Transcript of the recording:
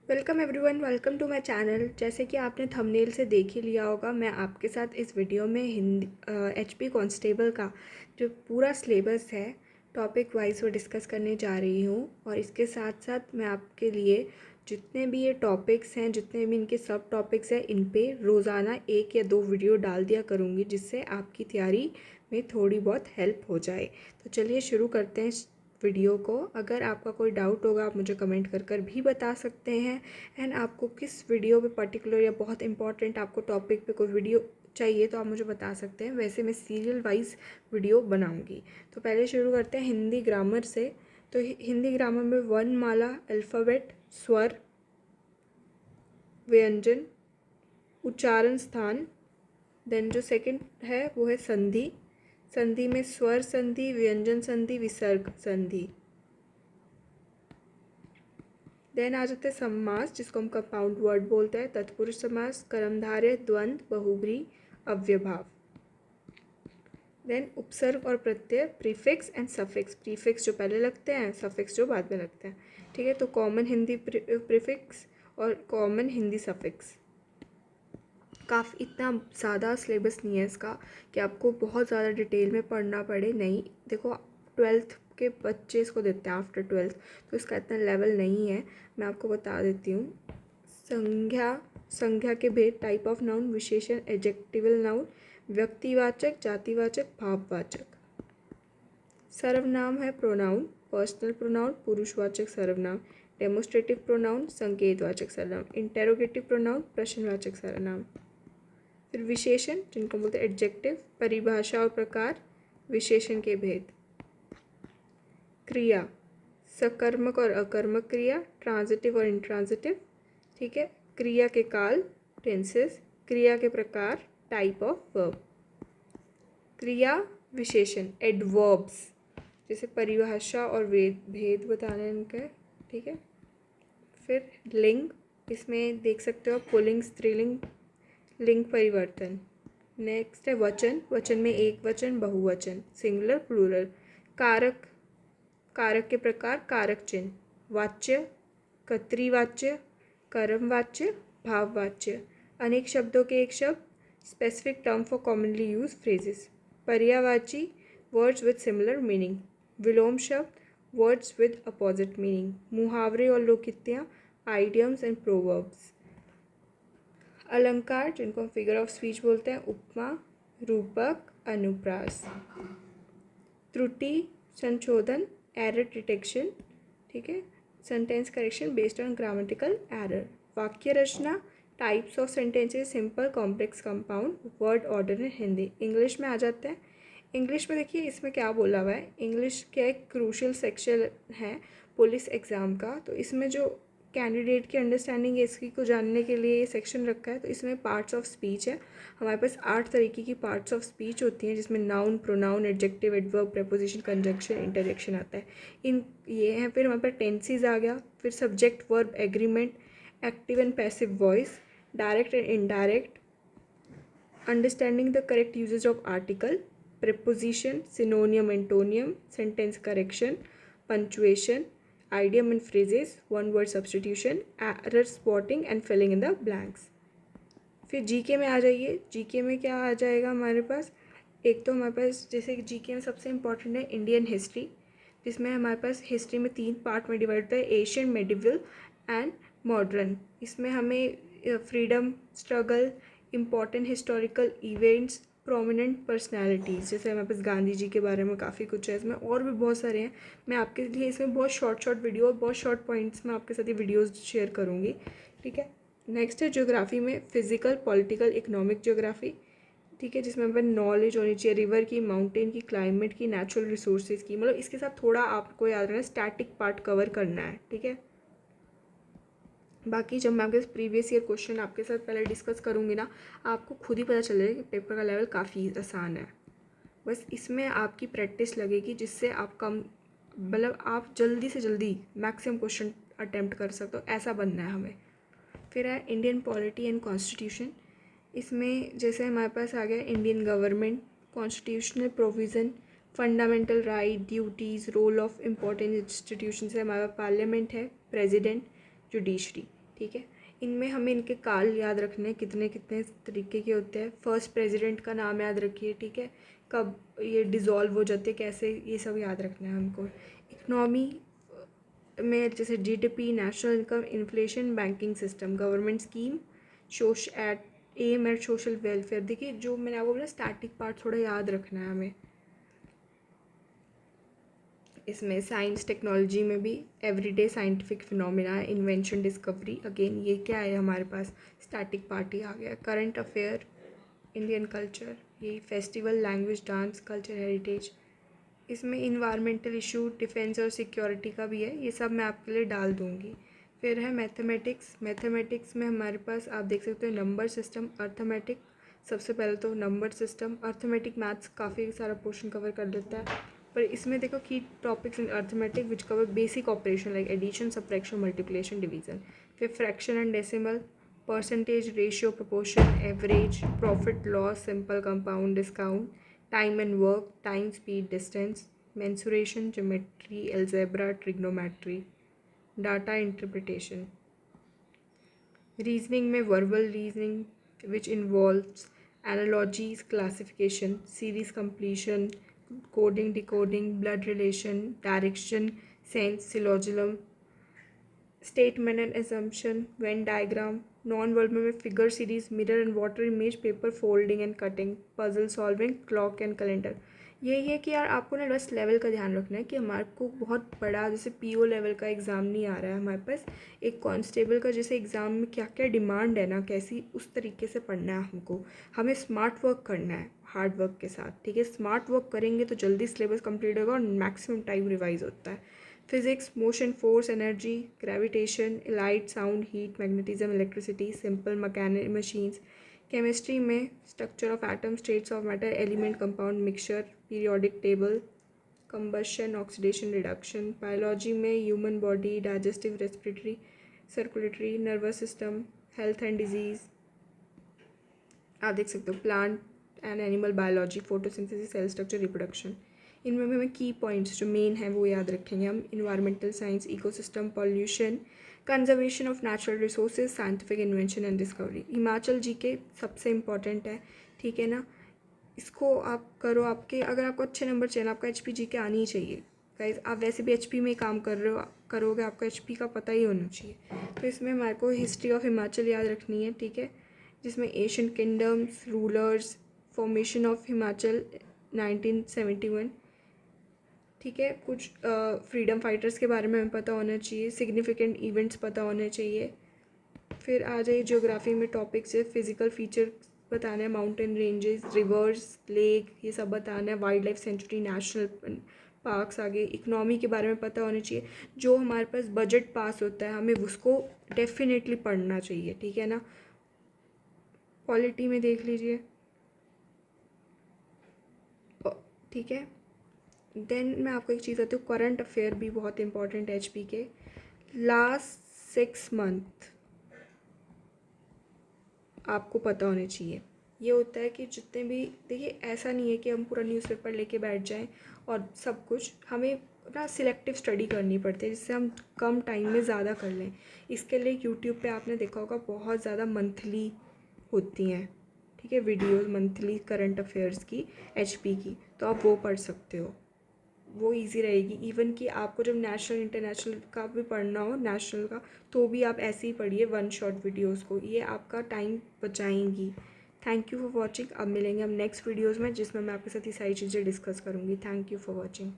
Welcome everyone, welcome to my channel. जैसे कि आपने थंबनेल से देख ही लिया होगा, मैं आपके साथ इस वीडियो में हिंदी एचपी कांस्टेबल का जो पूरा सिलेबस है टॉपिक वाइज वो डिस्कस करने जा रही हूँ। और इसके साथ साथ मैं आपके लिए जितने भी ये टॉपिक्स हैं, जितने भी इनके सब टॉपिक्स हैं, इन पे रोज़ाना 1 या 2 वीडियो डाल दिया करूँगी, जिससे आपकी तैयारी में थोड़ी बहुत हेल्प हो जाए। तो चलिए शुरू करते हैं वीडियो को। अगर आपका कोई डाउट होगा आप मुझे कमेंट कर भी बता सकते हैं। एंड आपको किस वीडियो पे पर्टिकुलर या बहुत इंपॉर्टेंट आपको टॉपिक पे कोई वीडियो चाहिए तो आप मुझे बता सकते हैं। वैसे मैं सीरियल वाइज वीडियो बनाऊंगी। तो पहले शुरू करते हैं हिंदी ग्रामर से। तो हिंदी ग्रामर में वर्णमाला, अल्फ़ाबेट, स्वर, व्यंजन, उच्चारण स्थान। देन जो सेकंड है वो है संधि। संधि में स्वर संधि, व्यंजन संधि, विसर्ग संधि। देन आ जाते हैं समास, जिसको हम कंपाउंड वर्ड बोलते हैं। तत्पुरुष समास, कर्मधारय, द्वंद्व, बहुब्री, अव्ययभाव। देन उपसर्ग और प्रत्यय, प्रीफिक्स एंड सफिक्स। प्रीफिक्स जो पहले लगते हैं, सफिक्स जो बाद में लगते हैं। ठीक है, तो कॉमन हिंदी प्रीफिक्स और कॉमन हिंदी सफिक्स। काफ़ी इतना ज़्यादा सिलेबस नहीं है इसका कि आपको बहुत ज़्यादा डिटेल में पढ़ना पड़े। नहीं, देखो 12th के बच्चे इसको देते हैं आफ्टर 12th, तो इसका इतना लेवल नहीं है। मैं आपको बता देती हूँ। संज्ञा, संज्ञा के भेद, टाइप ऑफ नाउन, विशेषण, एडजेक्टिवल नाउन, व्यक्तिवाचक, जातिवाचक, भाववाचक। सर्वनाम है प्रोनाउन, पर्सनल प्रोनाउन, पुरुषवाचक सर्वनाम, डेमोस्ट्रेटिव प्रोनाउन, संकेतवाचक सर्वनाम, इंटेरोगेटिव प्रोनाउन, प्रश्नवाचक सर्वनाम। फिर विशेषण, जिनको बोलते हैं एडजेक्टिव, परिभाषा और प्रकार, विशेषण के भेद। क्रिया, सकर्मक और अकर्मक क्रिया, ट्रांजिटिव और इंट्रांजिटिव। ठीक है, क्रिया के काल, टेंसेस, क्रिया के प्रकार, टाइप ऑफ वर्ब। क्रिया विशेषण, एडवर्ब्स, जैसे परिभाषा और भेद बताने इनके। ठीक है, फिर लिंग, इसमें देख सकते हो पुल्लिंग, स्त्रीलिंग, लिंग परिवर्तन। नेक्स्ट है वचन, वचन में एक वचन, बहुवचन, सिंगुलर, प्लूरल। कारक, कारक के प्रकार, कारक चिन्ह। वाच्य, कर्तृवाच्य, कर्मवाच्य, भाववाच्य। अनेक शब्दों के एक शब्द, specific term for commonly use phrases. पर्यायवाची, वर्ड्स विद सिमिलर मीनिंग। विलोम शब्द, वर्ड्स विद अपोजिट मीनिंग। मुहावरे और लोकोक्तियाँ, आइडियम्स एंड प्रोवर्ब्स। अलंकार, जिनको हम फिगर ऑफ स्पीच बोलते हैं, उपमा, रूपक, अनुप्रास। त्रुटि, संशोधन, एरर डिटेक्शन। ठीक है, sentence correction based on grammatical error. वाक्य रचना, types of sentences, simple, complex, compound, word order in Hindi. English में आ जाते हैं। इंग्लिश में देखिए इसमें क्या बोला हुआ है। इंग्लिश का एक क्रूशियल सेक्शन है पुलिस एग्ज़ाम का, तो इसमें जो कैंडिडेट की अंडरस्टैंडिंग है इसकी को जानने के लिए ये सेक्शन रखा है। तो इसमें पार्ट्स ऑफ स्पीच है। हमारे पास 8 तरीके की पार्ट्स ऑफ स्पीच होती हैं, जिसमें noun, pronoun, adjective, adverb, preposition, conjunction, interjection आता है। इन ये हैं। फिर हमारे पास टेंसेस आ गया। फिर subject, verb, agreement, active and passive voice, direct and indirect, understanding the correct usages of article, preposition, synonym, antonium, sentence correction, punctuation, idiom and phrases, one word substitution, error spotting and filling in the blanks। फिर GK में आ जाइए। GK में क्या आ जाएगा हमारे पास। एक तो हमारे पास जैसे जीके में सबसे इम्पॉर्टेंट है इंडियन हिस्ट्री, जिसमें हमारे पास हिस्ट्री में 3 पार्ट में डिवाइड होता है, एशियन, मेडिवल एंड मॉडर्न। इसमें हमें freedom struggle, important historical events, prominent personalities, जैसे हमारे पास गांधी जी के बारे में काफ़ी कुछ है इसमें, और भी बहुत सारे हैं। मैं आपके लिए इसमें बहुत शॉर्ट वीडियो और बहुत शॉर्ट पॉइंट्स में आपके साथ ये वीडियोज़ शेयर करूँगी। ठीक है, नेक्स्ट है ज्योग्राफी में फिजिकल, पॉलिटिकल, इकोनॉमिक ज्योग्राफी। ठीक है, जिसमें हमें नॉलेज होनी चाहिए रिवर की, माउंटेन की, क्लाइमेट की, नेचुरल रिसोर्सेज की। मतलब इसके साथ थोड़ा आपको याद रखना स्टैटिक पार्ट कवर करना है। ठीक है, बाकी जब मैं आपके प्रीवियस ईयर क्वेश्चन आपके साथ पहले डिस्कस करूँगी ना, आपको खुद ही पता चलेगा कि पेपर का लेवल काफ़ी आसान है। बस इसमें आपकी प्रैक्टिस लगेगी, जिससे आप कम मतलब आप जल्दी से जल्दी मैक्सिमम क्वेश्चन अटैम्प्ट कर सकते हो, ऐसा बनना है हमें। फिर है इंडियन पॉलिटी एंड कॉन्स्टिट्यूशन। इसमें जैसे हमारे पास आ गया Indian government, constitutional provision, fundamental right, duties, role of important institution है। हमारा पार्लियामेंट है, प्रेसिडेंट, जुडिशरी। ठीक है। इनमें हमें इनके काल याद रखने हैं, कितने कितने तरीके के होते हैं। फर्स्ट प्रेसिडेंट का नाम याद रखिए, ठीक है, कब ये डिज़ोल्व हो जाते हैं, कैसे, ये सब याद रखना है हमको। इकनॉमी में जैसे GDP, national income, inflation, banking system, government scheme, एट एम एट सोशल वेलफेयर। देखिए जो मैंने आपको बोला स्टैटिक पार्ट थोड़ा याद रखना है हमें। इसमें साइंस टेक्नोलॉजी में भी everyday scientific phenomena, invention, discovery, again ये क्या है हमारे पास स्टैटिक पार्ट ही आ गया। करंट अफेयर, इंडियन कल्चर, यही festival, language, dance, culture, heritage. इसमें इन्वायरमेंटल इशू, डिफेंस और सिक्योरिटी का भी है, ये सब मैं आपके लिए डाल दूँगी। फिर है मैथमेटिक्स। मैथमेटिक्स में हमारे पास आप देख सकते हो नंबर सिस्टम, अर्थमेटिक। सबसे पहले तो नंबर सिस्टम, अर्थमेटिक मैथ्स काफ़ी सारा पोर्शन कवर कर देता है, पर इसमें देखो की topics in arithmetic which cover basic operation like addition, subtraction, multiplication, division. फिर fraction and decimal, percentage, ratio, proportion, average, profit loss, simple, compound, discount, time and work, time, speed, distance, mensuration, geometry, algebra, trigonometry, data interpretation. Reasoning में verbal reasoning which involves analogies, classification, series completion, coding, decoding, blood relation, direction, sense, syllogism, statement and assumption, Venn diagram, non-verbal में figure series, mirror and water image, paper folding and cutting, puzzle solving, clock and calendar. यही है कि यार आपको ना बस level का ध्यान रखना है कि हमारे को बहुत बड़ा जैसे पीओ लेवल का एग्ज़ाम नहीं आ रहा है हमारे पास, एक कांस्टेबल का जैसे एग्ज़ाम में क्या क्या डिमांड है ना, कैसी उस तरीके से पढ़ना है हमको। हमें स्मार्ट वर्क करना है हार्ड वर्क के साथ, ठीक है। स्मार्ट वर्क करेंगे तो जल्दी सिलेबस कंप्लीट होगा और मैक्सिमम टाइम रिवाइज होता है। Physics, motion, force, energy, gravitation, light, sound, heat, magnetism, electricity, simple mechanic machines. Chemistry में structure of atom, states of matter, element, compound, mixture, periodic table, combustion, oxidation, reduction. Biology में human body, digestive, respiratory, circulatory, nervous system, health and disease. आप देख सकते हो plant and animal biology, photosynthesis, cell structure, reproduction. इनमें भी हमें की points जो मेन है वो याद रखेंगे हम। Environmental science, ecosystem, pollution, conservation of natural resources, scientific invention and discovery. Himachal ji के सबसे इम्पॉर्टेंट है, ठीक है ना। इसको आप करो, आपके अगर आपको अच्छे नंबर चाहिए, आपका एच पी जी के आनी ही चाहिए गाइज। आप वैसे भी एच पी में काम कर रहे हो, करोगे, आपका एच पी का पता ही होना चाहिए। तो इसमें हमारे को हिस्ट्री ऑफ हिमाचल याद रखनी है, ठीक है, जिसमें Asian kingdoms, rulers, formation of Himachal 1971, ठीक है। कुछ फ्रीडम फाइटर्स के बारे में हमें पता होना चाहिए, सिग्निफिकेंट इवेंट्स पता होने चाहिए। फिर आ जाइए ज्योग्राफी में टॉपिक्स है, फिजिकल फीचर बताना है, माउंटेन रेंजेस, रिवर्स, लेक, ये सब बताना है, wild life sanctuary, national parks. आगे इकोनॉमी के बारे में पता होना चाहिए, जो हमारे पास बजट पास होता है हमें उसको डेफिनेटली पढ़ना चाहिए, ठीक है ना। पॉलिटी में देख लीजिए, ठीक है। देन मैं आपको एक चीज़ बताती हूँ, करंट अफेयर भी बहुत इंपॉर्टेंट है एचपी के। लास्ट 6 मंथ आपको पता होने चाहिए। ये होता है कि जितने भी, देखिए ऐसा नहीं है कि हम पूरा न्यूज़पेपर लेके बैठ जाएं और सब कुछ, हमें ना सिलेक्टिव स्टडी करनी पड़ती है जिससे हम कम टाइम में ज़्यादा कर लें। इसके लिए यूट्यूब पे आपने देखा होगा बहुत ज़्यादा मंथली होती हैं, ठीक है, वीडियोस मंथली करंट अफेयर्स की, एचपी की, तो आप वो पढ़ सकते हो, वो इजी रहेगी। इवन कि आपको जब नेशनल इंटरनेशनल का भी पढ़ना हो, नेशनल का, तो भी आप ऐसे ही पढ़िए वन शॉट वीडियोस को, ये आपका टाइम बचाएंगी। Thank you for watching. अब मिलेंगे हम नेक्स्ट वीडियोस में जिसमें मैं आपके साथ ये सारी चीज़ें डिस्कस करूँगी। Thank you for watching.